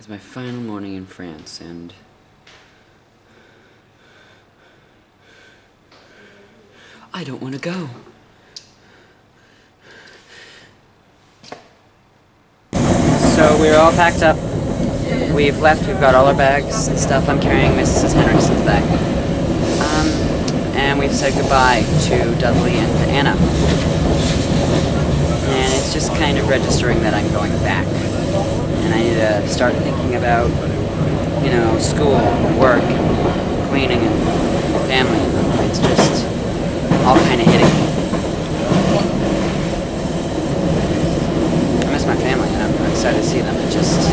my final morning in France, and I don't want to go. So we're all packed up. We've left, we've got all our bags and stuff. I'm carrying Mrs. Henriksen's bag. And we've said goodbye to Dudley and Anna. And it's just kind of registering that I'm going back. And I need to start thinking about, you know, school, work, cleaning, and family. It's just all kind of hitting me. I miss my family, and I'm excited to see them. It just...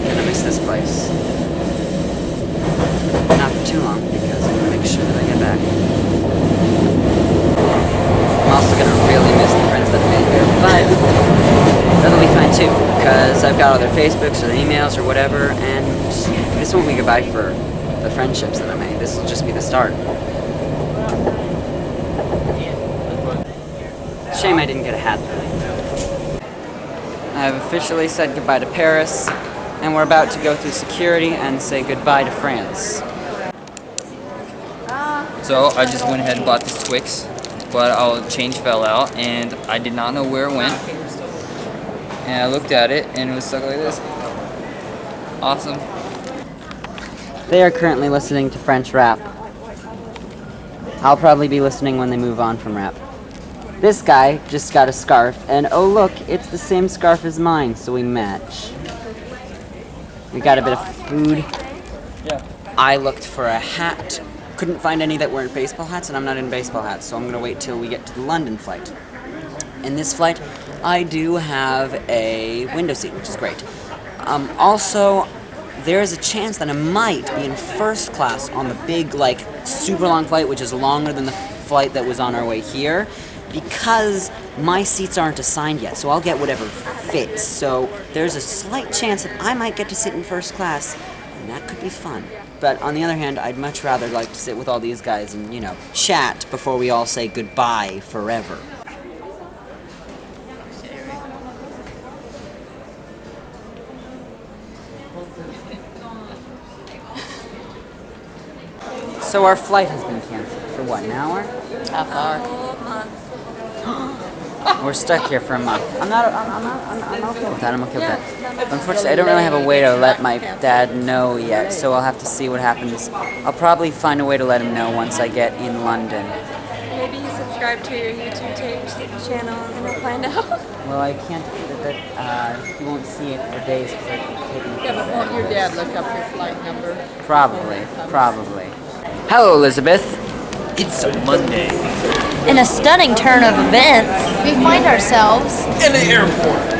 and I miss this place. Not for too long, because I'm going to make sure that I get back. I'm also going to really miss the friends that I made here, but that'll be fine too, because I've got all their Facebooks or their emails or whatever, and this won't be goodbye for the friendships that I made. This will just be the start. Shame I didn't get a hat. I have officially said goodbye to Paris, and we're about to go through security and say goodbye to France. So I just went ahead and bought this Twix, but our change fell out, and I did not know where it went. And I looked at it, and it was stuck like this. Awesome. They are currently listening to French rap. I'll probably be listening when they move on from rap. This guy just got a scarf, and oh look, it's the same scarf as mine, so we match. We got a bit of food. Yeah. I looked for a hat. Couldn't find any that weren't baseball hats, and I'm not in baseball hats, so I'm gonna wait till we get to the London flight. In this flight, I do have a window seat, which is great. Also, there is a chance that I might be in first class on the big, like, super long flight, which is longer than the flight that was on our way here, because my seats aren't assigned yet, so I'll get whatever fits. So there's a slight chance that I might get to sit in first class, and that could be fun. But on the other hand, I'd much rather like to sit with all these guys and, you know, chat before we all say goodbye forever. So our flight has been canceled for what, an hour? Half hour. We're stuck here for a month. I'm okay with that. I'm okay with that. Unfortunately, I don't really have a way to let my dad know yet, so I'll have to see what happens. I'll probably find a way to let him know once I get in London. Maybe you subscribe to your YouTube channel and he'll find out. Well, I can't do that. He won't see it for days because I'm taking. Yeah, but won't your dad look up your flight number? Probably. Hello, Elizabeth. It's a Monday. In a stunning turn of events, we find ourselves In the airport.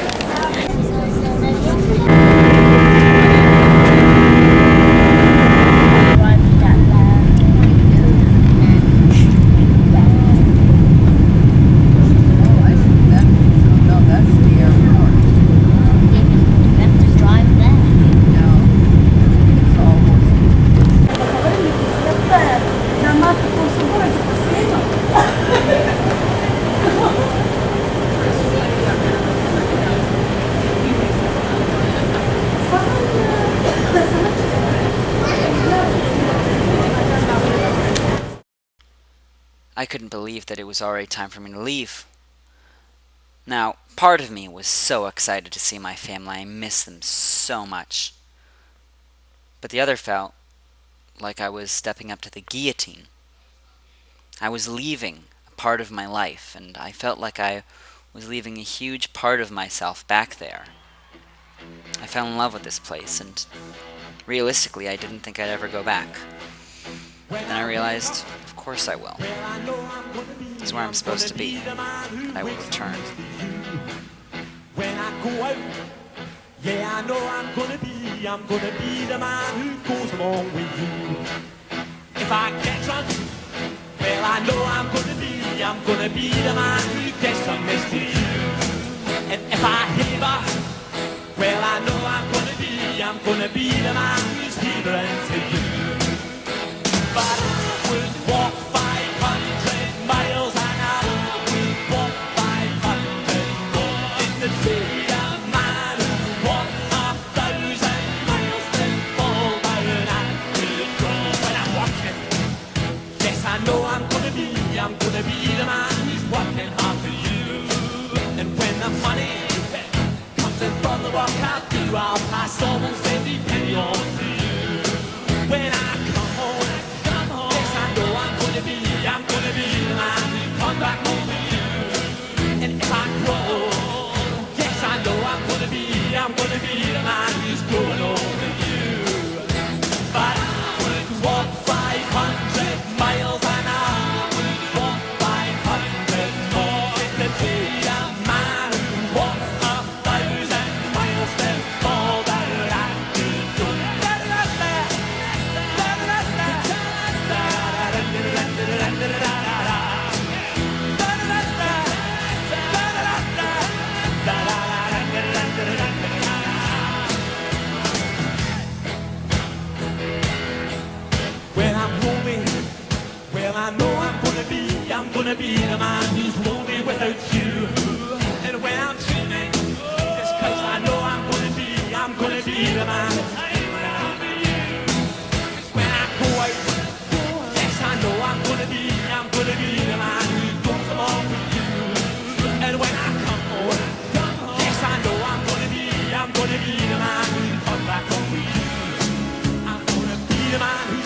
I couldn't believe that it was already time for me to leave. Now, part of me was so excited to see my family. I miss them so much. But the other felt like I was stepping up to the guillotine. I was leaving a part of my life, and I felt like I was leaving a huge part of myself back there. I fell in love with this place, and realistically, I didn't think I'd ever go back. Then I realized, of course I will. This is where I'm supposed to be, and I will return. When I go out, yeah, I know I'm gonna be the man who goes along with you. If I get drunk, well, I know I'm gonna be the man who gets some next to you. And if I heaver, well, I know I'm gonna be the man who's heavering to you. But I would walk 500 miles and I would walk 500 I do, I'll pass almost every penny on to you. When I come home, yes, I know I'm gonna be the man who come back home with you. And if I grow, yes, I know I'm gonna be the man who's growing old with you. But I would walk 500 miles an hour, would walk 500 more to be the man who walks 1,000 miles. That's all that I could do. When I'm roaming, well I know I'm gonna be the man who's lonely without you. And when I'm dreaming, it's 'cause I know I'm gonna be the man. When I go out, yes I know I'm gonna be the man who goes along with you. And when I come home, yes I know I'm gonna be the man who comes back home with you. I'm gonna be the man who